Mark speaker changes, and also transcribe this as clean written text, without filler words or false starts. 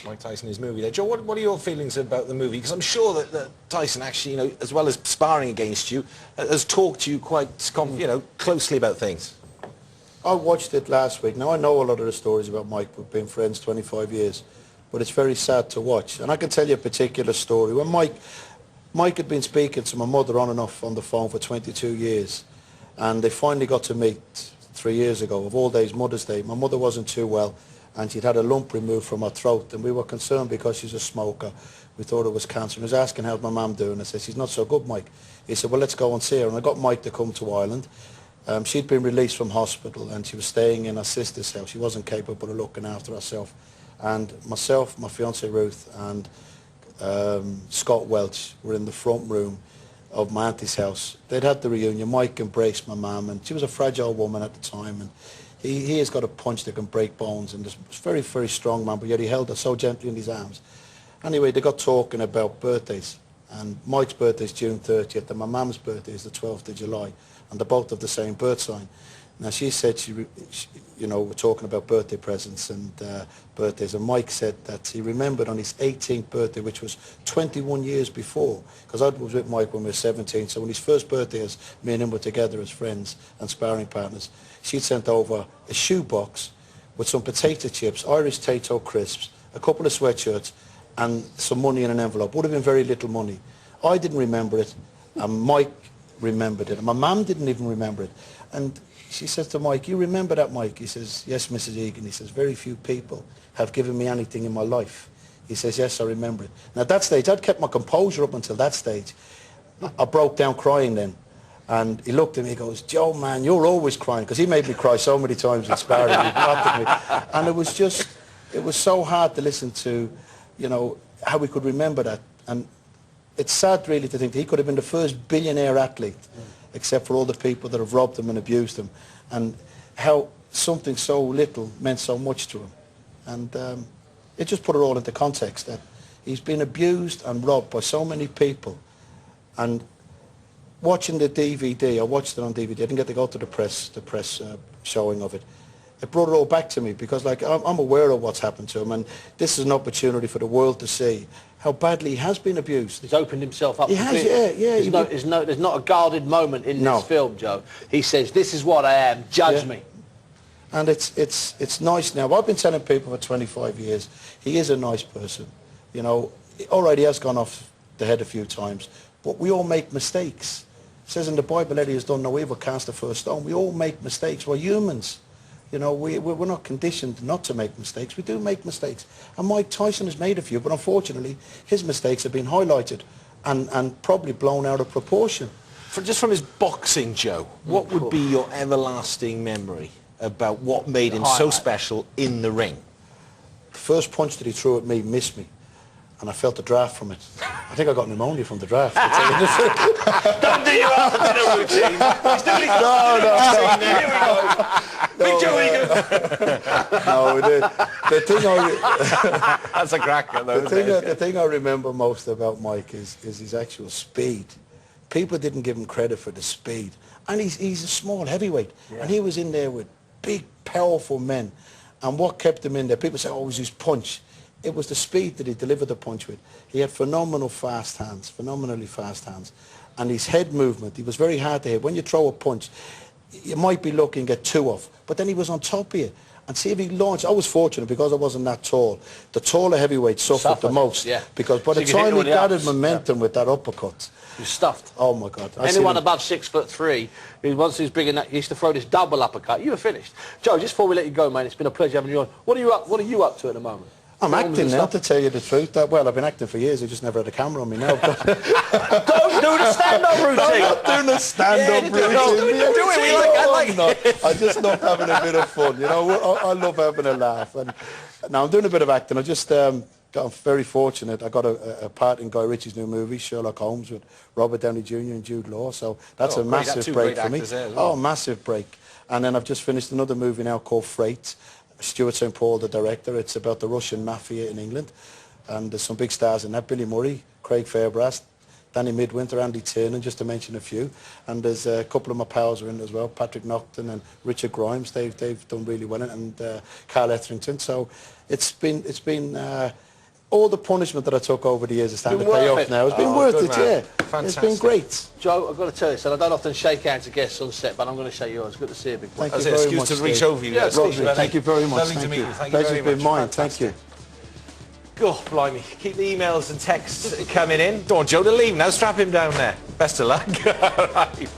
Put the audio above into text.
Speaker 1: Mike Tyson, his movie there. Joe, what are your feelings about the movie? Because I'm sure that Tyson actually, you know, as well as sparring against you, has talked to you quite, you know, closely about things.
Speaker 2: I watched it last week. Now, I know a lot of the stories about Mike. We've been friends 25 years. But it's very sad to watch. And I can tell you a particular story. When Mike had been speaking to my mother on and off on the phone for 22 years. And they finally got to meet 3 years ago, of all days, Mother's Day. My mother wasn't too well, and she'd had a lump removed from her throat, and we were concerned because she's a smoker. We thought it was cancer. And he was asking, how's my mum doing? I said, she's not so good, Mike. He said, well, let's go and see her. And I got Mike to come to Ireland. She'd been released from hospital, and she was staying in her sister's house. She wasn't capable of looking after herself. And myself, my fiancée Ruth, and Scott Welch were in the front room of my auntie's house. They'd had the reunion. Mike embraced my mum, and she was a fragile woman at the time, and he has got a punch that can break bones, and he's a very, very strong man, but yet he held her so gently in his arms. Anyway, they got talking about birthdays, and Mike's birthday is June 30th, and my mum's birthday is the 12th of July, and they're both of the same birth sign. Now, she said, you know, we're talking about birthday presents and birthdays, and Mike said that he remembered on his 18th birthday, which was 21 years before, because I was with Mike when we were 17, so when his first birthday, as me and him were together as friends and sparring partners, she'd sent over a shoebox with some potato chips, Irish Tato crisps, a couple of sweatshirts, and some money in an envelope. Would have been very little money. I didn't remember it, and Mike remembered it, and my mum didn't even remember it. And she says to Mike, you remember that, Mike? He says, yes, Mrs. Egan. He says, very few people have given me anything in my life. He says, yes, I remember it. Now, at that stage, I'd kept my composure up until that stage. I broke down crying then. And he looked at me, he goes, Joe, man, you're always crying. Because he made me cry so many times in sparring. He laughed at me. And it was just, it was so hard to listen to, you know, how we could remember that. And it's sad, really, to think that he could have been the first billionaire athlete, except for all the people that have robbed him and abused him, and how something so little meant so much to him. And it just put it all into context, that he's been abused and robbed by so many people. And watching the DVD, I watched it on DVD, I didn't get to go to the press showing of it. It brought it all back to me, because like I'm aware of what's happened to him, and this is an opportunity for the world to see how badly he has been abused.
Speaker 3: He's opened himself up.
Speaker 2: He has, yeah.
Speaker 3: There's not a guarded moment in this film, Joe. He says, this is what I am, judge me.
Speaker 2: And it's nice now. I've been telling people for 25 years, he is a nice person. You know, all right, he has gone off the head a few times, but we all make mistakes. It says in the Bible, Eddie has done no evil, cast the first stone. We all make mistakes. We're humans. You know, we're not conditioned not to make mistakes. We do make mistakes. And Mike Tyson has made a few, but unfortunately, his mistakes have been highlighted and probably blown out of proportion.
Speaker 1: Just from his boxing, Joe, what would be your everlasting memory about what made him so special in the ring?
Speaker 2: The first punch that he threw at me missed me, and I felt the draft from it. I think I got pneumonia from the draft.
Speaker 3: Don't do your after-dinner routine. He's doing his after-dinner routine. Here we go. Big Joe Egan.
Speaker 2: No, the thing
Speaker 1: That's a cracker, though.
Speaker 2: The thing I remember most about Mike is his actual speed. People didn't give him credit for the speed. And he's a small heavyweight. Yeah. And he was in there with big, powerful men. And what kept him in there, people say, oh, it was his punch. It was the speed that he delivered the punch with. He had phenomenally fast hands. And his head movement, he was very hard to hit. When you throw a punch, you might be looking at two off, but then he was on top of you. And see if he launched. I was fortunate because I wasn't that tall. The taller heavyweight suffered the most. Yeah. Because by the time he gathered momentum with that uppercut,
Speaker 3: he was stuffed.
Speaker 2: Oh my God!
Speaker 3: Anyone above 6'3", once he's big enough, he used to throw this double uppercut. You were finished, Joe. Just before we let you go, man, it's been a pleasure having you on. What are you up to at the moment?
Speaker 2: I'm acting now, to tell you the truth. Well, I've been acting for years. I just never had a camera on me now.
Speaker 3: Don't do the stand-up routine.
Speaker 2: I'm not doing the stand-up routine. I just love having a bit of fun. You know, I love having a laugh. And now I'm doing a bit of acting. I just got very fortunate. I got a part in Guy Ritchie's new movie, Sherlock Holmes, with Robert Downey Jr. and Jude Law. So that's a massive break for me. Oh, massive break. And then I've just finished another movie now called Freight. Stuart St. Paul, the director. It's about the Russian mafia in England, and there's some big stars in that. Billy Murray, Craig Fairbrass, Danny Midwinter, Andy Tiernan, just to mention a few. And there's a couple of my pals are in as well, Patrick Naughton and Richard Grimes. They've done really well, and Carl Etherington. So it's been all the punishment that I took over the years is starting to
Speaker 3: Been
Speaker 2: pay
Speaker 3: worth
Speaker 2: off
Speaker 3: it.
Speaker 2: now. It's been
Speaker 1: Oh,
Speaker 2: worth
Speaker 1: good
Speaker 2: it,
Speaker 1: man.
Speaker 2: yeah. It's
Speaker 1: Fantastic.
Speaker 2: been great.
Speaker 3: Joe, I've got to tell you, son, I don't often shake hands to guests on set, but I'm going to shake yours. Good to see you, big boy.
Speaker 2: Thank
Speaker 1: As
Speaker 2: you
Speaker 1: an
Speaker 2: very
Speaker 1: excuse
Speaker 2: much,
Speaker 1: to reach
Speaker 2: Steve.
Speaker 1: over you.
Speaker 3: Yeah,
Speaker 1: Steve,
Speaker 3: Rodri,
Speaker 1: really.
Speaker 2: Thank you very much.
Speaker 1: Lovely to
Speaker 2: Thank
Speaker 1: meet
Speaker 2: you.
Speaker 1: you. Thank you
Speaker 2: Pleasure's
Speaker 1: very
Speaker 2: been
Speaker 1: much.
Speaker 2: mine. Thank you.
Speaker 1: God, blimey. Keep the emails and texts coming in. Don't want Joe to leave now. Strap him down there. Best of luck. All right.